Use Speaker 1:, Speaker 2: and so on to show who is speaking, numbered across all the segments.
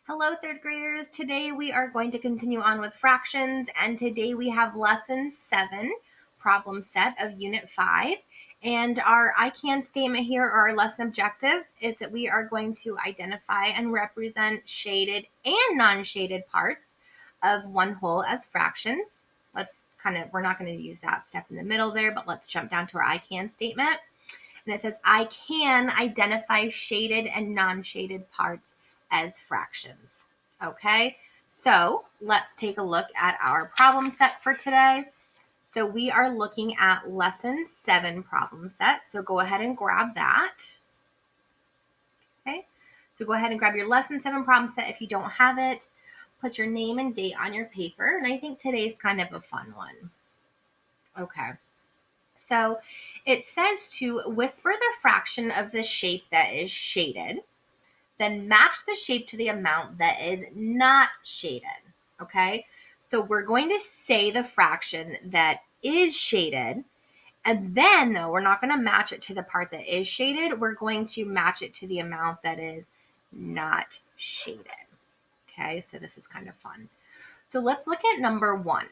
Speaker 1: Hello, third graders. Today we are going to continue on with fractions, and today we have lesson 7, problem set of unit 5. And our I can statement here, or our lesson objective, is that we are going to identify and represent shaded and non-shaded parts of one whole as fractions. We're not going to use that step in the middle there, but let's jump down to our I can statement. And it says, I can identify shaded and non-shaded parts as fractions. Okay, so let's take a look at our problem set for today. So we are looking at lesson 7 problem set. So go ahead and grab that. Okay, so go ahead and grab your lesson 7 problem set. If you don't have it, put your name and date on your paper. And I think today's kind of a fun one. Okay. So it says to whisper the fraction of the shape that is shaded, then match the shape to the amount that is not shaded. Okay, so we're going to say the fraction that is shaded, and then though we're not going to match it to the part that is shaded, we're going to match it to the amount that is not shaded. Okay, so this is kind of fun. So let's look at number 1.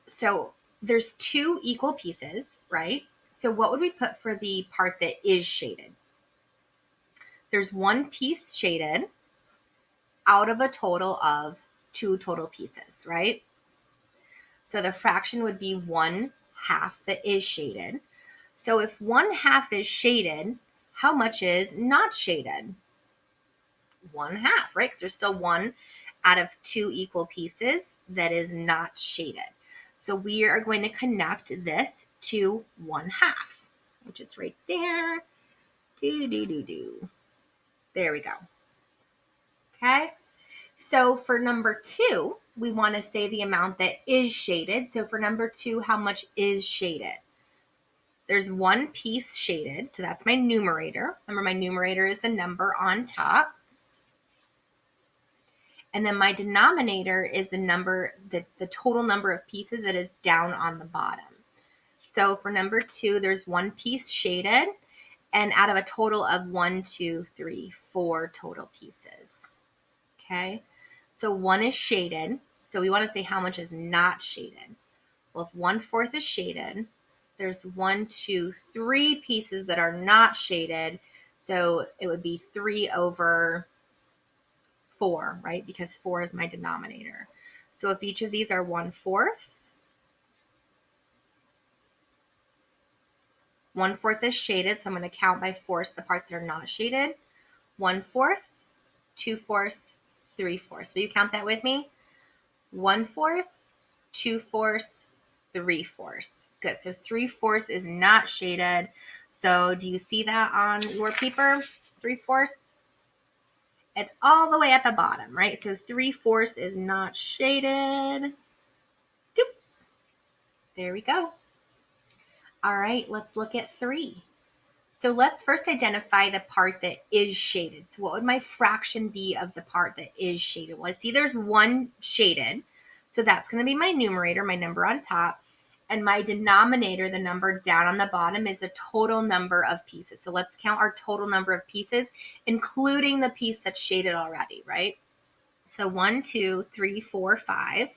Speaker 1: So there's 2 equal pieces, right? So what would we put for the part that is shaded? There's 1 piece shaded out of a total of 2 total pieces, right? So the fraction would be 1/2 that is shaded. So if 1/2 is shaded, how much is not shaded? 1/2, right? Because there's still 1 out of 2 equal pieces that is not shaded. So we are going to connect this to 1/2, which is right there. There we go. Okay. So for number 2, we want to say the amount that is shaded. So for number 2, how much is shaded? There's 1 piece shaded. So that's my numerator. Remember, my numerator is the number on top. And then my denominator is the total number of pieces that is down on the bottom. So for number 2, there's 1 piece shaded, and out of a total of 1, 2, 3, 4 total pieces. Okay, so 1 is shaded. So we want to say how much is not shaded. Well, if 1/4 is shaded, there's 1, 2, 3 pieces that are not shaded. So it would be 3/4, right? Because 4 is my denominator. So if each of these are 1/4, 1/4 is shaded. So I'm going to count by fourths the parts that are not shaded. 1/4, 2/4, 3/4. Will you count that with me? 1/4, 2/4, 3/4. Good. So 3/4 is not shaded. So do you see that on your paper? 3/4. It's all the way at the bottom, right? So 3/4 is not shaded. Doop. There we go. All right, let's look at 3. So let's first identify the part that is shaded. So what would my fraction be of the part that is shaded? Well, I see there's 1 shaded. So that's going to be my numerator, my number on top. And my denominator, the number down on the bottom, is the total number of pieces. So let's count our total number of pieces, including the piece that's shaded already, right? So 1, 2, 3, 4, 5,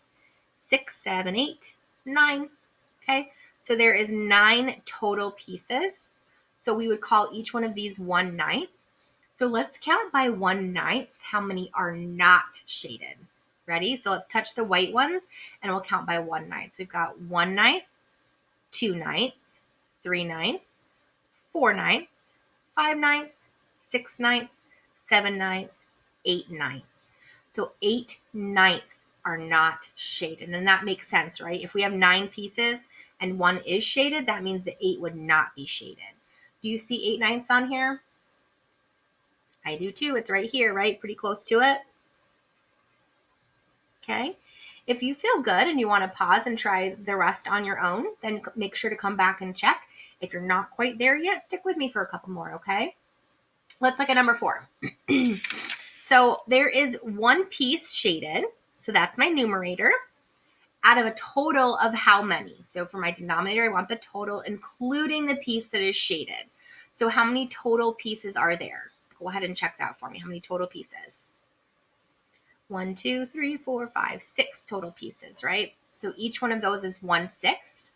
Speaker 1: 6, 7, 8, 9. Okay, so there is 9 total pieces. So we would call each one of these 1/9. So let's count by 1/9 how many are not shaded. Ready? So let's touch the white ones and we'll count by 1/9. So we've got 1/9, 2/9, 3/9, 4/9, 5/9, 6/9, 7/9, 8/9. So 8/9 are not shaded. And that makes sense, right? If we have 9 pieces and 1 is shaded, that means the 8 would not be shaded. Do you see 8/9 on here? I do too. It's right here, right? Pretty close to it. Okay. If you feel good and you want to pause and try the rest on your own, then make sure to come back and check. If you're not quite there yet, stick with me for a couple more, okay? Let's look at number 4. So there is 1 piece shaded. So that's my numerator. Out of a total of how many? So for my denominator, I want the total, including the piece that is shaded. So how many total pieces are there? Go ahead and check that for me. How many total pieces? 1, 2, 3, 4, 5, 6 total pieces, right? So each one of those is 1/6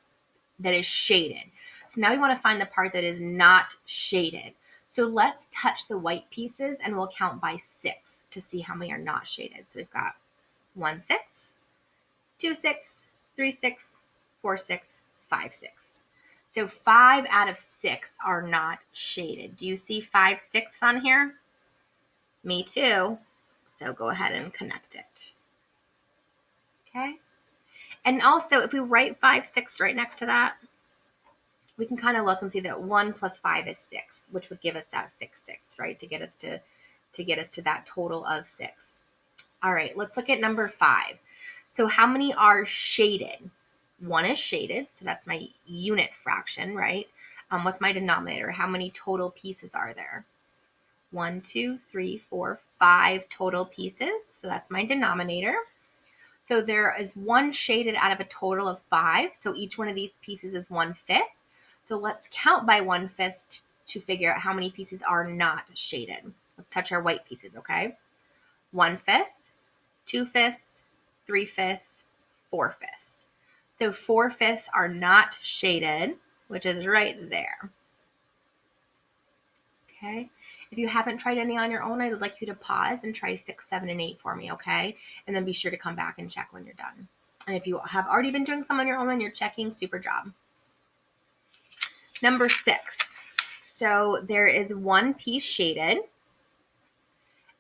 Speaker 1: that is shaded. So now we want to find the part that is not shaded. So let's touch the white pieces and we'll count by 6 to see how many are not shaded. So we've got 1/6, 2/6, 3/6, 4/6, 5/6. So 5 out of 6 are not shaded. Do you see 5/6 on here? Me too. So go ahead and connect it. Okay. And also, if we write 5/6 right next to that, we can kind of look and see that 1 plus 5 is 6, which would give us that 6/6, right? To get us to that total of 6. All right, let's look at number 5. So how many are shaded? 1 is shaded, so that's my unit fraction, right? What's my denominator? How many total pieces are there? 1, 2, 3, 4, 5 total pieces. So that's my denominator. So there is 1 shaded out of a total of 5. So each one of these pieces is 1/5. So let's count by 1/5 to figure out how many pieces are not shaded. Let's touch our white pieces, okay? 1/5, 2/5, 3/5, 4/5. So 4/5 are not shaded, which is right there. Okay. If you haven't tried any on your own, I would like you to pause and try 6, 7, and 8 for me, okay? And then be sure to come back and check when you're done. And if you have already been doing some on your own and you're checking, super job. Number 6. So there is 1 piece shaded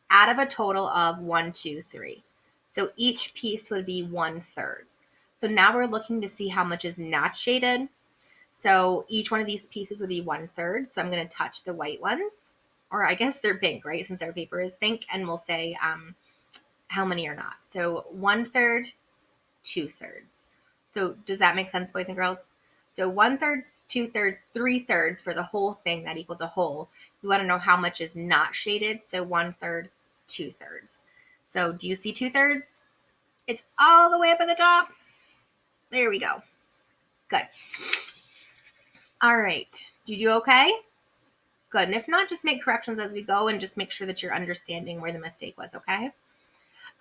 Speaker 1: out of a total of 1, 2, 3. So each piece would be 1/3. So now we're looking to see how much is not shaded. So each one of these pieces would be 1/3. So I'm going to touch the white ones, or I guess they're pink, right? Since our paper is pink, and we'll say how many are not. So 1/3, 2/3. So does that make sense, boys and girls? So 1/3, 2/3, 3/3 for the whole thing, that equals a whole. You want to know how much is not shaded. So 1/3, 2/3. So do you see 2/3? It's all the way up at the top. There we go. Good. All right. Did you do okay? Good. And if not, just make corrections as we go and just make sure that you're understanding where the mistake was, okay?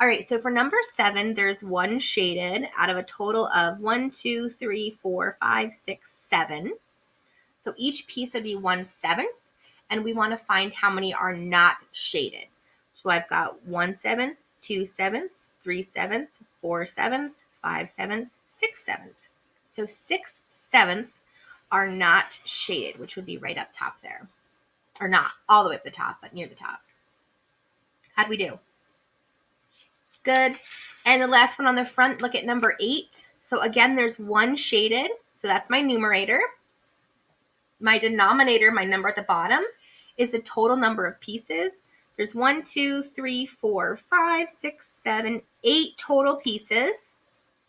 Speaker 1: All right, so for number 7, there's 1 shaded out of a total of 1, 2, 3, 4, 5, 6, 7. So each piece would be 1/7, and we want to find how many are not shaded. So I've got 1/7, 2/7, 3/7, 4/7, 5/7, 6/7. So 6/7 are not shaded, which would be right up top there. Or not all the way up the top, but near the top. How'd we do? Good. And the last one on the front, look at number 8. So again, there's 1 shaded. So that's my numerator. My denominator, my number at the bottom, is the total number of pieces. There's 1, 2, 3, 4, 5, 6, 7, 8 total pieces.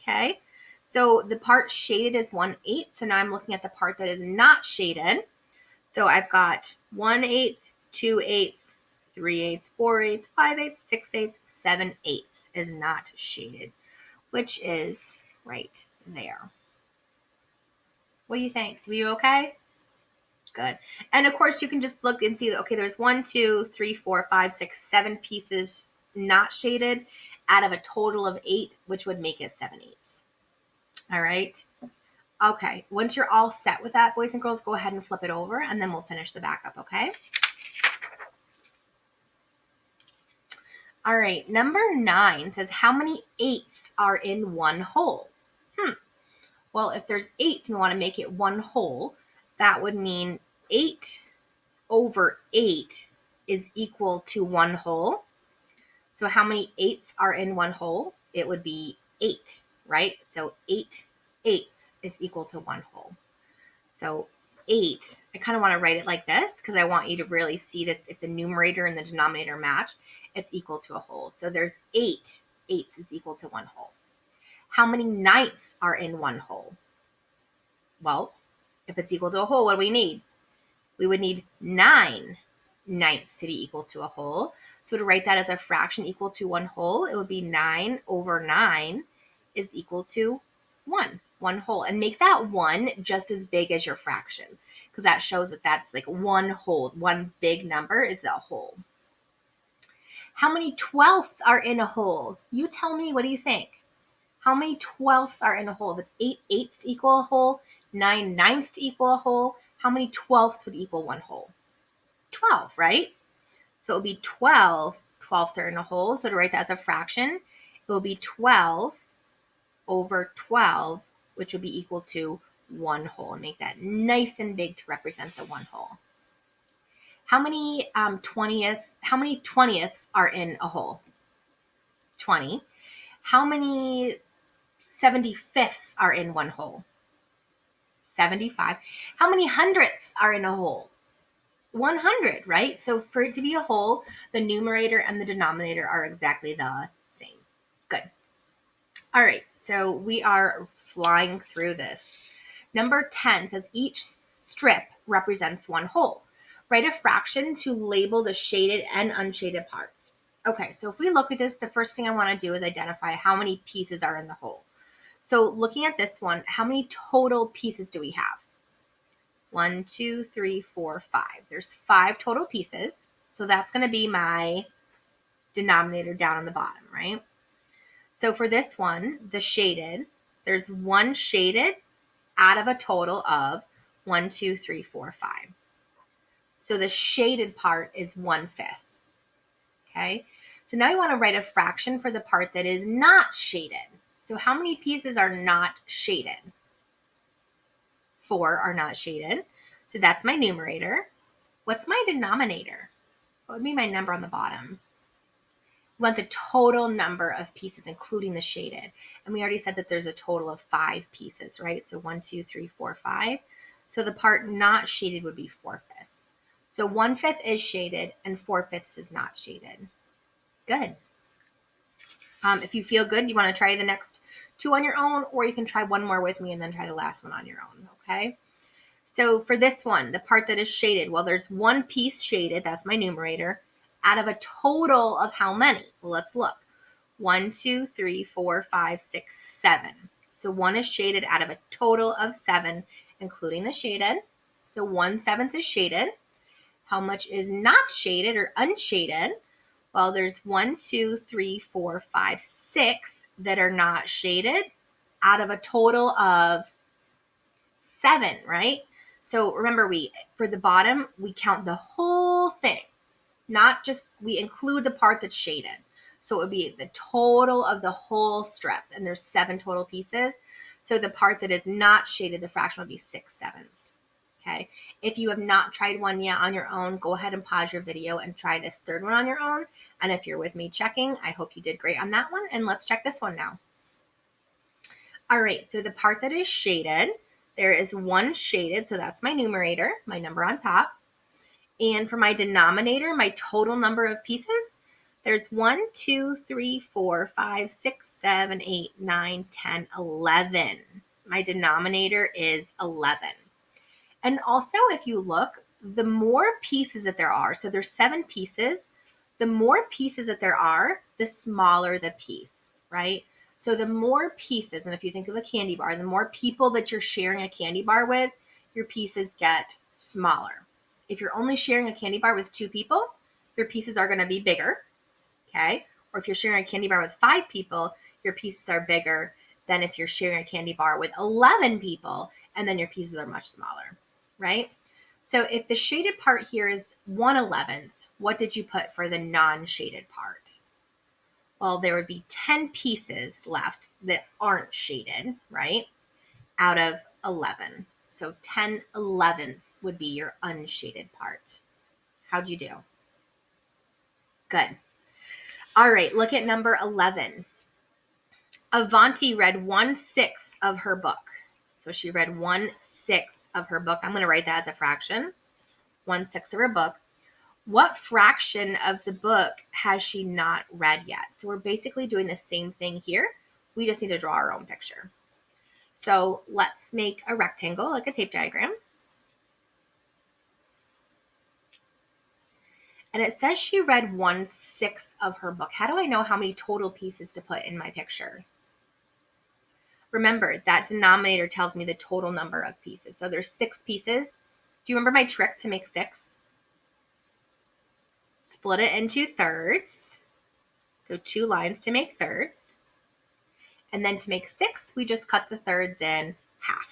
Speaker 1: Okay. So the part shaded is 1/8. So now I'm looking at the part that is not shaded. So I've got 1/8, 2/8, 3/8, 4/8, 5/8, 6/8, 7/8 is not shaded, which is right there. What do you think? Do you okay? Good. And of course, you can just look and see that, okay, there's 1, 2, 3, 4, 5, 6, 7 pieces not shaded out of a total of 8, which would make it 7/8. All right. Okay. Once you're all set with that, boys and girls, go ahead and flip it over and then we'll finish the backup, okay? All right. Number 9 says, how many 8s are in one whole? Well, if there's 8 and we want to make it one whole, that would mean 8 over 8 is equal to one whole. So how many 8s are in one whole? It would be 8, right? So 8/8 is equal to one whole. So 8, I kind of want to write it like this because I want you to really see that if the numerator and the denominator match, it's equal to a whole. So there's 8/8 is equal to one whole. How many 9ths are in one whole? Well, if it's equal to a whole, what do we need? We would need 9 9ths to be equal to a whole. So to write that as a fraction equal to one whole, it would be 9 over 9 is equal to 1 whole. And make that 1 just as big as your fraction, because that shows that that's like one whole. One big number is a whole. How many 12ths are in a whole? You tell me, what do you think? How many 12ths are in a whole? If it's 8 eighths to equal a whole, 9 ninths to equal a whole, how many 12ths would equal one whole? 12, right? So it would be 12 12ths are in a whole. So to write that as a fraction, it will be 12 over 12, which will be equal to 1 whole, and make that nice and big to represent the 1 whole. How many 20ths are in a whole? 20. How many 75ths are in one whole? 75. How many hundredths are in a whole? 100, right? So for it to be a whole, the numerator and the denominator are exactly the same. Good. All right, so we are flying through this. Number 10 says each strip represents one whole. Write a fraction to label the shaded and unshaded parts. Okay, so if we look at this, the first thing I want to do is identify how many pieces are in the whole. So looking at this one, how many total pieces do we have? 1, 2, 3, 4, 5. There's 5 total pieces. So that's going to be my denominator down on the bottom, right? So for this one, the shaded, there's 1 shaded out of a total of 1, 2, 3, 4, 5. So the shaded part is 1/5. Okay. So now you want to write a fraction for the part that is not shaded. So how many pieces are not shaded? 4 are not shaded. So that's my numerator. What's my denominator? What would be my number on the bottom? We want the total number of pieces, including the shaded. And we already said that there's a total of 5 pieces, right? So 1, 2, 3, 4, 5. So the part not shaded would be 4/5. So 1/5 is shaded and 4/5 is not shaded. Good. If you feel good, you want to try the next 2 on your own, or you can try one more with me and then try the last one on your own, okay? So for this one, the part that is shaded, well, there's 1 piece shaded, that's my numerator, out of a total of how many? Well, let's look. 1, 2, 3, 4, 5, 6, 7. So 1 is shaded out of a total of 7, including the shaded. So 1/7 is shaded. How much is not shaded or unshaded? Well, there's 1, 2, 3, 4, 5, 6 that are not shaded out of a total of 7, right? So remember, for the bottom, we count the whole thing, not just, we include the part that's shaded. So it would be the total of the whole strip, and there's 7 total pieces. So the part that is not shaded, the fraction would be 6/7. Okay. If you have not tried one yet on your own, go ahead and pause your video and try this third one on your own. And if you're with me checking, I hope you did great on that one. And let's check this one now. All right, so the part that is shaded, there is 1 shaded, so that's my numerator, my number on top. And for my denominator, my total number of pieces, there's 1, 2, 3, 4, 5, 6, 7, 8, 9, 10, 11. My denominator is 11. And also, if you look, the more pieces that there are, so there's 7 pieces, the more pieces that there are, the smaller the piece, right? So the more pieces, and if you think of a candy bar, the more people that you're sharing a candy bar with, your pieces get smaller. If you're only sharing a candy bar with 2 people, your pieces are going to be bigger, okay? Or if you're sharing a candy bar with 5 people, your pieces are bigger than if you're sharing a candy bar with 11 people, and then your pieces are much smaller, right? So if the shaded part here is 1/11, what did you put for the non-shaded part? Well, there would be 10 pieces left that aren't shaded, right? Out of 11. So 10/11ths would be your unshaded part. How'd you do? Good. All right, look at number 11. Avanti read 1/6 of her book. So she read 1/6 of her book. I'm going to write that as a fraction. 1/6 of her book. What fraction of the book has she not read yet? So we're basically doing the same thing here. We just need to draw our own picture. So let's make a rectangle, like a tape diagram. And it says she read 1/6 of her book. How do I know how many total pieces to put in my picture? Remember, that denominator tells me the total number of pieces. So there's 6 pieces. Do you remember my trick to make 6? Split it into thirds. So 2 lines to make thirds. And then to make 6, we just cut the thirds in half.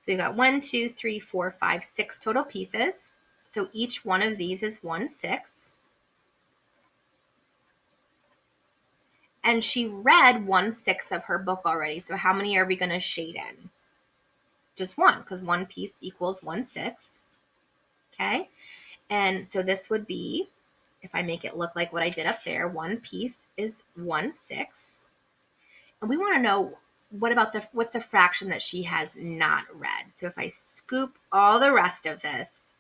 Speaker 1: So you've got 1, 2, 3, 4, 5, 6 total pieces. So each one of these is 1/6. And she read 1/6 of her book already. So how many are we going to shade in? Just one, because one piece equals 1/6. Okay. And so this would be, if I make it look like what I did up there, one piece is 1/6. And we want to know what's the fraction that she has not read. So if I scoop all the rest of this,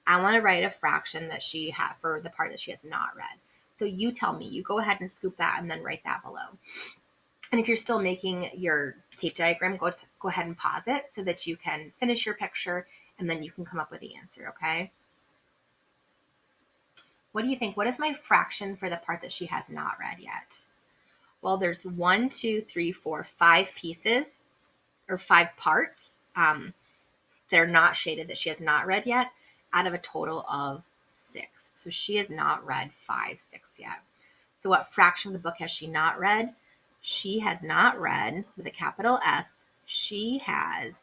Speaker 1: I want to write a fraction that she had for the part that she has not read. So you tell me, you go ahead and scoop that and then write that below. And if you're still making your tape diagram, go ahead and pause it so that you can finish your picture and then you can come up with the answer, okay? What do you think? What is my fraction for the part that she has not read yet? Well, there's 1, 2, 3, 4, 5 pieces or 5 parts that are not shaded that she has not read yet out of a total of 6. So she has not read 5/6 yet. So what fraction of the book has she not read? She has not read, with a capital S, she has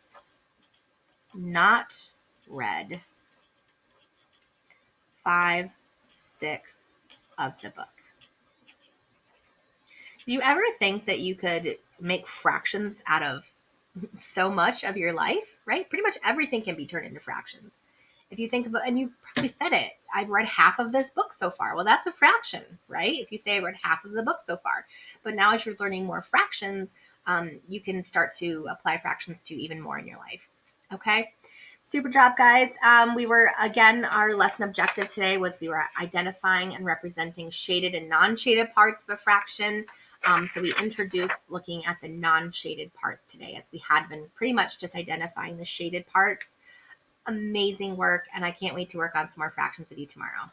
Speaker 1: not read 5/6 of the book. Do you ever think that you could make fractions out of so much of your life, right? Pretty much everything can be turned into fractions. If you think about, and you probably said it, I've read half of this book so far. Well, that's a fraction, right? If you say I read half of the book so far. But now as you're learning more fractions, you can start to apply fractions to even more in your life. Okay? Super job, guys. Our lesson objective today was we were identifying and representing shaded and non-shaded parts of a fraction. So we introduced looking at the non-shaded parts today, as we had been pretty much just identifying the shaded parts. Amazing work, and I can't wait to work on some more fractions with you tomorrow.